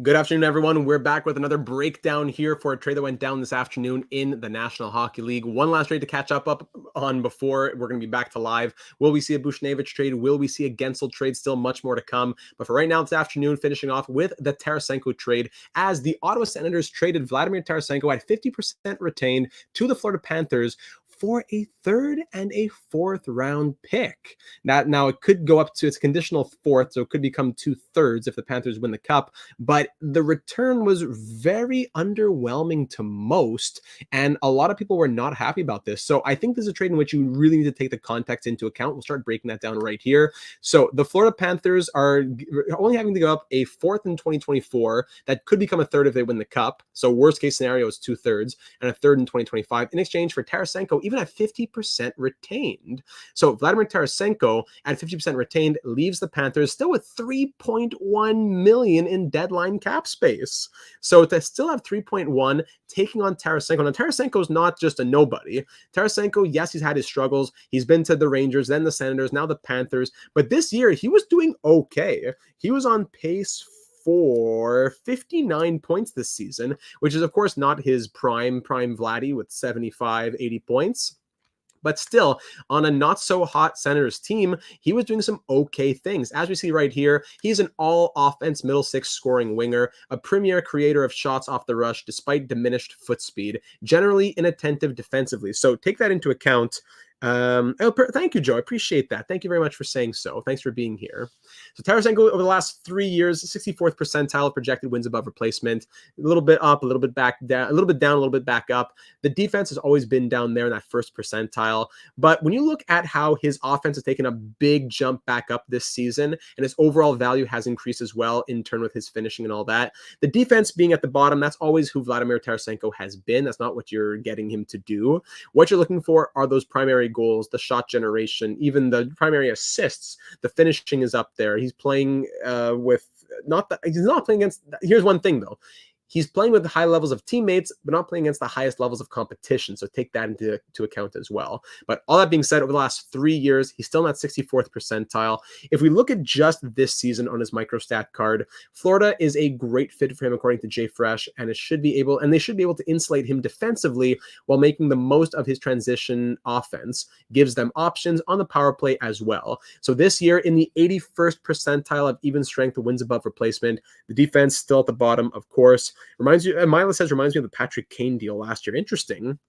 Good afternoon, everyone. We're back with another breakdown here for a trade that went down this afternoon in the National Hockey League. One last trade to catch up on before we're going to be back to live. Will we see a Buchnevich trade? Will we see a Gensel trade? Still much more to come. But for right now, this afternoon, finishing off with the Tarasenko trade, as the Ottawa Senators traded Vladimir Tarasenko at 50% retained to the Florida Panthers for a third and a fourth round pick. Now it could go up to its conditional fourth, so it could become 2/3 if the Panthers win the cup. But the return was very underwhelming to most, and a lot of people were not happy about this. So I think this is a trade in which you really need to take the context into account. We'll start breaking that down right here. So the Florida Panthers are only having to give up a fourth in 2024 that could become a third if they win the cup. So worst case scenario is 2/3, and a third in 2025 in exchange for Tarasenko, even at 50% retained. So Vladimir Tarasenko at 50% retained leaves the Panthers still with $3.1 million in deadline cap space. So to still have 3.1 taking on Tarasenko. Now Tarasenko is not just a nobody. Tarasenko, yes, he's had his struggles. He's been to the Rangers, then the Senators, now the Panthers. But this year he was doing okay. He was on pace for 59 points this season, which is of course not his prime Vladdy with 75, 80 points. But still, on a not-so-hot Senators team, he was doing some okay things. As we see right here, he's an all-offense middle six scoring winger, a premier creator of shots off the rush despite diminished foot speed, generally inattentive defensively. So take that into account. Thank you, Joe. I appreciate that. Thank you very much for saying so. Thanks for being here. So Tarasenko over the last 3 years, 64th percentile projected wins above replacement, a little bit up, a little bit back down, a little bit down, a little bit back up. The defense has always been down there in that first percentile. But when you look at how his offense has taken a big jump back up this season, and his overall value has increased as well in turn with his finishing and all that, the defense being at the bottom, that's always who Vladimir Tarasenko has been. That's not what you're getting him to do. What you're looking for are those primary goals, the shot generation, even the primary assists. The finishing is up there. He's playing he's not playing against. Here's one thing though. He's playing with high levels of teammates, but not playing against the highest levels of competition. So take that into account as well. But all that being said, over the last 3 years, he's still in that 64th percentile. If we look at just this season on his microstat card, Florida is a great fit for him, according to Jay Fresh, and they should be able to insulate him defensively while making the most of his transition offense. Gives them options on the power play as well. So this year, in the 81st percentile of even strength wins above replacement, the defense still at the bottom, of course. Reminds me of the Patrick Kane deal last year. Interesting.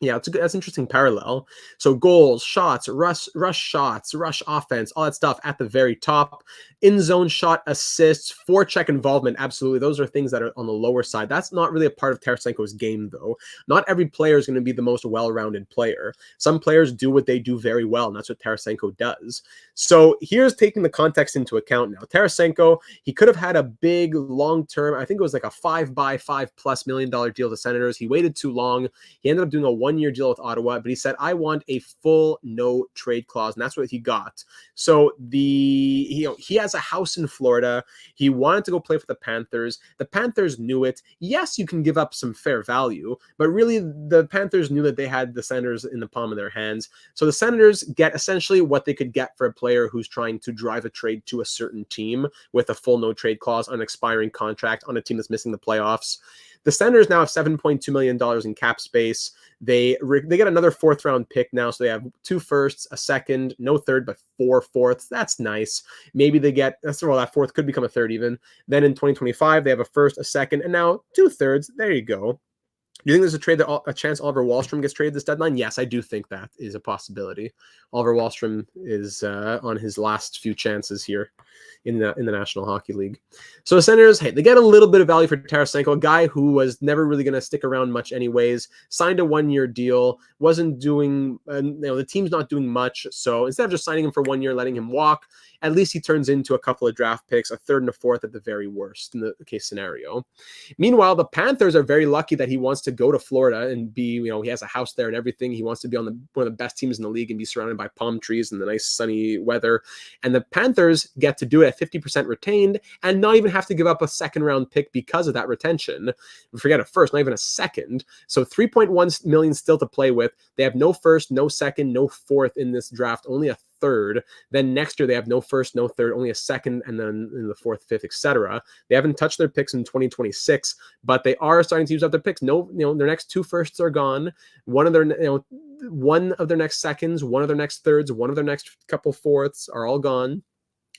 Yeah, that's an interesting parallel. So goals, shots, rush shots, rush offense, all that stuff at the very top. In-zone shot assists, forecheck involvement, absolutely. Those are things that are on the lower side. That's not really a part of Tarasenko's game, though. Not every player is going to be the most well-rounded player. Some players do what they do very well, and that's what Tarasenko does. So here's taking the context into account now. Tarasenko, he could have had a big, long-term, I think it was like a $5+ million deal to the Senators. He waited too long. He ended up doing a 1-year deal with Ottawa, but he said, I want a full no trade clause, and that's what he got. So he has a house in Florida. He wanted to go play for the Panthers. The Panthers knew it. Yes, you can give up some fair value, but really the Panthers knew that they had the Senators in the palm of their hands. So the Senators get essentially what they could get for a player who's trying to drive a trade to a certain team with a full no trade clause on an expiring contract on a team that's missing the playoffs. The Senators now have $7.2 million in cap space. They get another fourth round pick now, so they have 2 firsts, a second, no third, but 4 fourths. That's nice. Maybe they get, that fourth could become a third even. Then in 2025, they have a first, a second, and now 2 thirds. There you go. Do you think there's a chance Oliver Wahlstrom gets traded this deadline? Yes, I do think that is a possibility. Oliver Wahlstrom is on his last few chances here in the National Hockey League. So the Senators, hey, they get a little bit of value for Tarasenko, a guy who was never really going to stick around much anyways, signed a 1-year deal, wasn't doing, the team's not doing much. So instead of just signing him for 1 year, letting him walk, at least he turns into a couple of draft picks, a third and a fourth at the very worst in the case scenario. Meanwhile, the Panthers are very lucky that he wants to go to Florida and be, he has a house there and everything. He wants to be on one of the best teams in the league and be surrounded by palm trees and the nice sunny weather. And the Panthers get to do it at get 50% retained and not even have to give up a second round pick because of that retention. Forget a first, not even a second. So 3.1 million still to play with. They have no first, no second, no fourth in this draft, only a third. Then next year they have no first, no third, only a second, and then in the fourth, fifth, etc. They haven't touched their picks in 2026, but they are starting to use up their picks. No, their next two firsts are gone. One of their next seconds, one of their next thirds, one of their next couple fourths are all gone.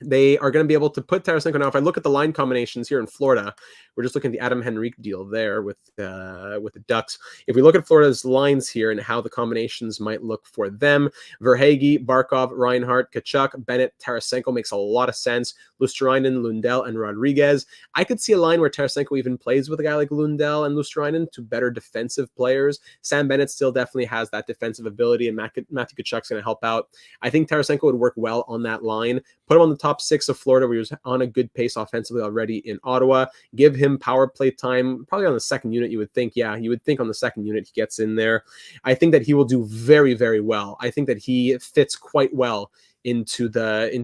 They are going to be able to put Tarasenko now. If I look at the line combinations here in Florida, we're just looking at the Adam Henrique deal there with the Ducks. If we look at Florida's lines here and how the combinations might look for them, Verhaeghe, Barkov, Reinhart, Tkachuk, Bennett, Tarasenko makes a lot of sense. Luostarinen, Lundell, and Rodriguez. I could see a line where Tarasenko even plays with a guy like Lundell and Luostarinen, to better defensive players. Sam Bennett still definitely has that defensive ability, and Matthew Tkachuk's going to help out. I think Tarasenko would work well on that line. Put him on the top six of Florida, where he was on a good pace offensively already in Ottawa. Give him power play time, probably on the second unit, you would think. Yeah, you would think on the second unit he gets in there. I think that he will do very, very well. I think that he fits quite well into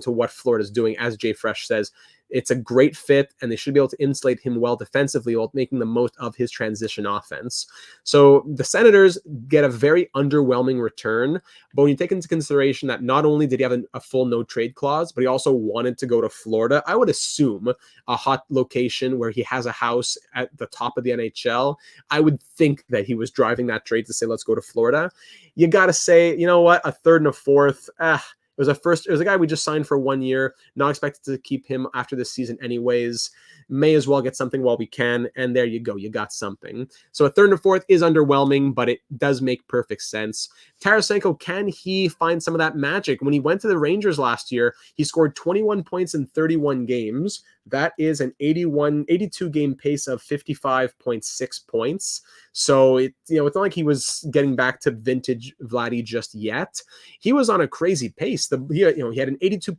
what Florida's doing. As Jay Fresh says, it's a great fit, and they should be able to insulate him well defensively while making the most of his transition offense. So the Senators get a very underwhelming return, but when you take into consideration that not only did he have a full no trade clause, but he also wanted to go to Florida, I would assume a hot location where he has a house at the top of the NHL, I would think that he was driving that trade to say, let's go to Florida. You got to say, you know what, a third and a fourth, it was a guy we just signed for 1 year, not expected to keep him after this season anyways. May as well get something while we can, and there you go, you got something. So a third and a fourth is underwhelming, but it does make perfect sense. Tarasenko, can he find some of that magic? When he went to the Rangers last year, he scored 21 points in 31 games. That is an 82 game pace of 55.6 points. So it's not like he was getting back to vintage Vladdy just yet. He was on a crazy pace. He had an 82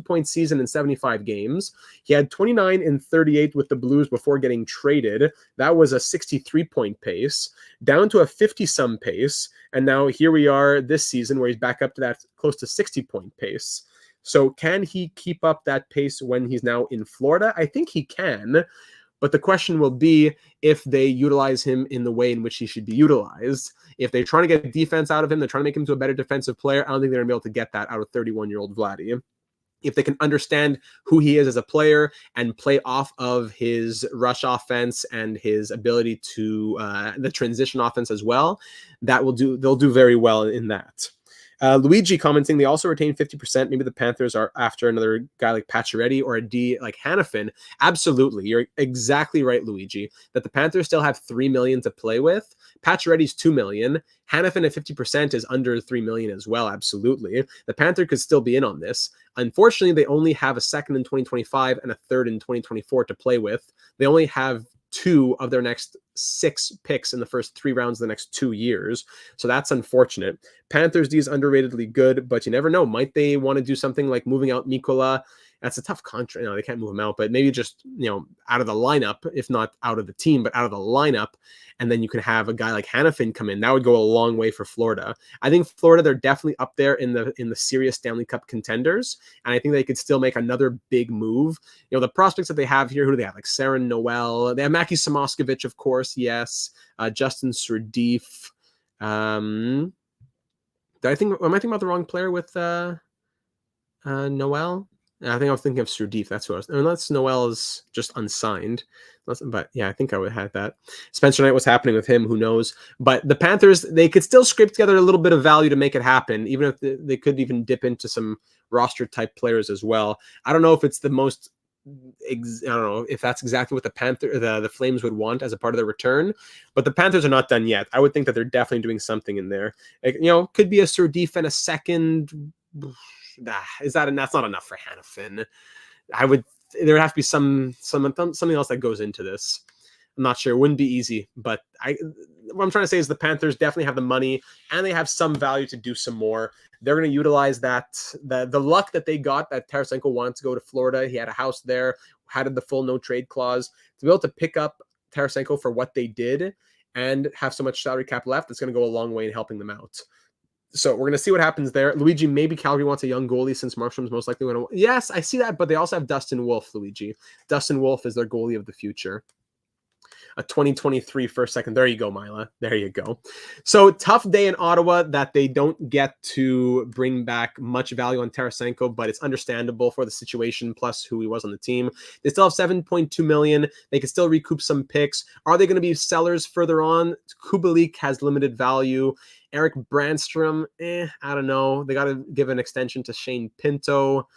point season in 75 games. He had 29 in 38 with the Blues before getting traded. That was a 63 point pace, down to a 50 some pace, and now here we are this season where he's back up to that close to 60 point pace. So can he keep up that pace when he's now in Florida? I think he can. But the question will be if they utilize him in the way in which he should be utilized. If they're trying to get defense out of him, they're trying to make him to a better defensive player, I don't think they're going to be able to get that out of 31-year-old Vladdy. If they can understand who he is as a player and play off of his rush offense and his ability to the transition offense as well, they'll do very well in that. Luigi commenting, they also retain 50%. Maybe the Panthers are after another guy like Pacioretty or a D like Hanifin. Absolutely. You're exactly right, Luigi, that the Panthers still have $3 million to play with. Pacioretty's $2 million. Hanifin at 50% is under $3 million as well. Absolutely. The Panther could still be in on this. Unfortunately, they only have a second in 2025 and a third in 2024 to play with. They only have 2 of their next 6 picks in the first 3 rounds of the next 2 years. So that's unfortunate. Panthers D is underratedly good, but you never know. Might they want to do something like moving out Mikola? That's a tough contract. They can't move him out, but maybe just, out of the lineup, if not out of the team, but out of the lineup. And then you can have a guy like Hanifin come in. That would go a long way for Florida. I think Florida, they're definitely up there in the serious Stanley Cup contenders. And I think they could still make another big move. The prospects that they have here, who do they have? Like Saren Noel. They have Mackie Samoskevich, of course. Yes. Justin Surdif. Am I thinking about the wrong player with Noel? I think I was thinking of Surdif. That's who I was. Unless Noel is just unsigned. But yeah, I think I would have that. Spencer Knight, what's happening with him? Who knows? But the Panthers, they could still scrape together a little bit of value to make it happen, even if they could even dip into some roster type players as well. I don't know if it's the most. I don't know if that's exactly what the Flames would want as a part of their return, but the Panthers are not done yet. I would think that they're definitely doing something in there. Could be a Surdif and a second. That's not enough for Hanifin. There would have to be something else that goes into this. I'm not sure. It wouldn't be easy, but what I'm trying to say is the Panthers definitely have the money and they have some value to do some more. They're going to utilize the luck that they got, that Tarasenko wanted to go to Florida. He had a house there, had the full no trade clause. To be able to pick up Tarasenko for what they did and have so much salary cap left, it's going to go a long way in helping them out. So we're going to see what happens there. Luigi, maybe Calgary wants a young goalie since Markstrom's most likely going to. Yes, I see that, but they also have Dustin Wolf, Luigi. Dustin Wolf is their goalie of the future. A 2023 first, second. There you go, Mila. There you go. So tough day in Ottawa that they don't get to bring back much value on Tarasenko, but it's understandable for the situation plus who he was on the team. They still have 7.2 million. They can still recoup some picks. Are they going to be sellers further on? Kubalik has limited value. Eric Brandstrom, I don't know. They got to give an extension to Shane Pinto.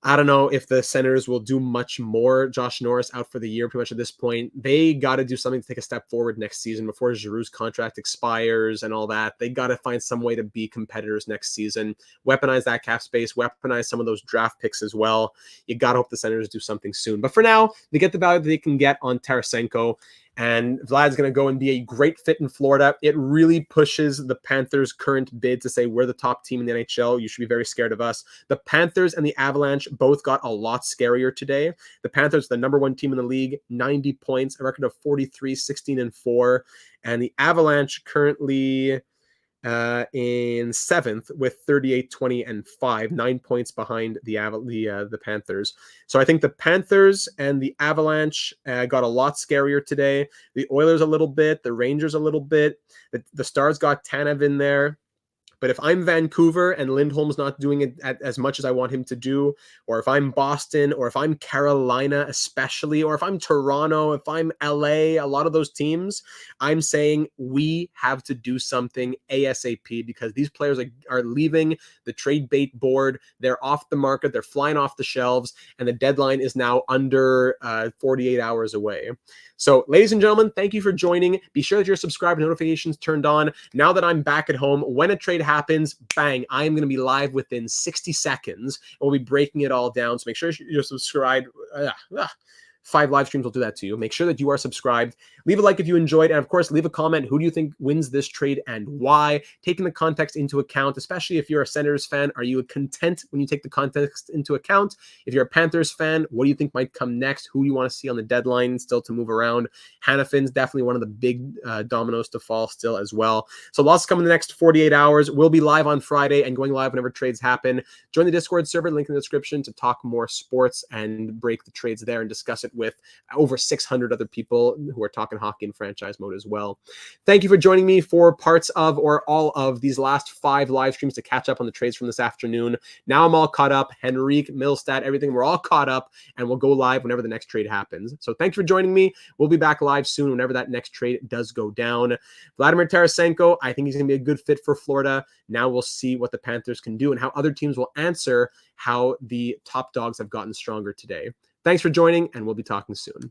I don't know if the Senators will do much more. Josh Norris out for the year pretty much at this point. They got to do something to take a step forward next season before Giroux's contract expires and all that. They got to find some way to be competitors next season. Weaponize that cap space. Weaponize some of those draft picks as well. You got to hope the Senators do something soon. But for now, they get the value that they can get on Tarasenko. And Vlad's going to go and be a great fit in Florida. It really pushes the Panthers' current bid to say we're the top team in the NHL. You should be very scared of us. The Panthers and the Avalanche both got a lot scarier today. The Panthers, the number one team in the league, 90 points, a record of 43, 16-4. And the Avalanche currently in seventh with 38, 20-5, 9 points behind the Panthers. So I think the Panthers and the Avalanche got a lot scarier today. The Oilers a little bit, the Rangers a little bit. The Stars got Tanev in there. But if I'm Vancouver and Lindholm's not doing it as much as I want him to do, or if I'm Boston, or if I'm Carolina especially, or if I'm Toronto, if I'm LA, a lot of those teams, I'm saying we have to do something ASAP because these players are leaving the trade bait board. They're off the market. They're flying off the shelves, and the deadline is now under 48 hours away. So, ladies and gentlemen, thank you for joining. Be sure that you're subscribed, notifications turned on. Now that I'm back at home, when a trade happens, bang, I am going to be live within 60 seconds. And we'll be breaking it all down. So make sure you're subscribed. 5 live streams will do that to you. Make sure that you are subscribed. Leave a like if you enjoyed. And of course, leave a comment. Who do you think wins this trade and why? Taking the context into account, especially if you're a Senators fan, are you content when you take the context into account? If you're a Panthers fan, what do you think might come next? Who do you want to see on the deadline still to move around? Hannafin's definitely one of the big dominoes to fall still as well. So lots coming in the next 48 hours. We'll be live on Friday and going live whenever trades happen. Join the Discord server, link in the description to talk more sports and break the trades there and discuss it with over 600 other people who are talking hockey in franchise mode as well. Thank you for joining me for parts of or all of these last 5 live streams to catch up on the trades from this afternoon. Now I'm all caught up. Henrique, Milstad, everything. We're all caught up and we'll go live whenever the next trade happens. So thanks for joining me. We'll be back live soon whenever that next trade does go down. Vladimir Tarasenko, I think he's going to be a good fit for Florida. Now we'll see what the Panthers can do and how other teams will answer how the top dogs have gotten stronger today. Thanks for joining, and we'll be talking soon.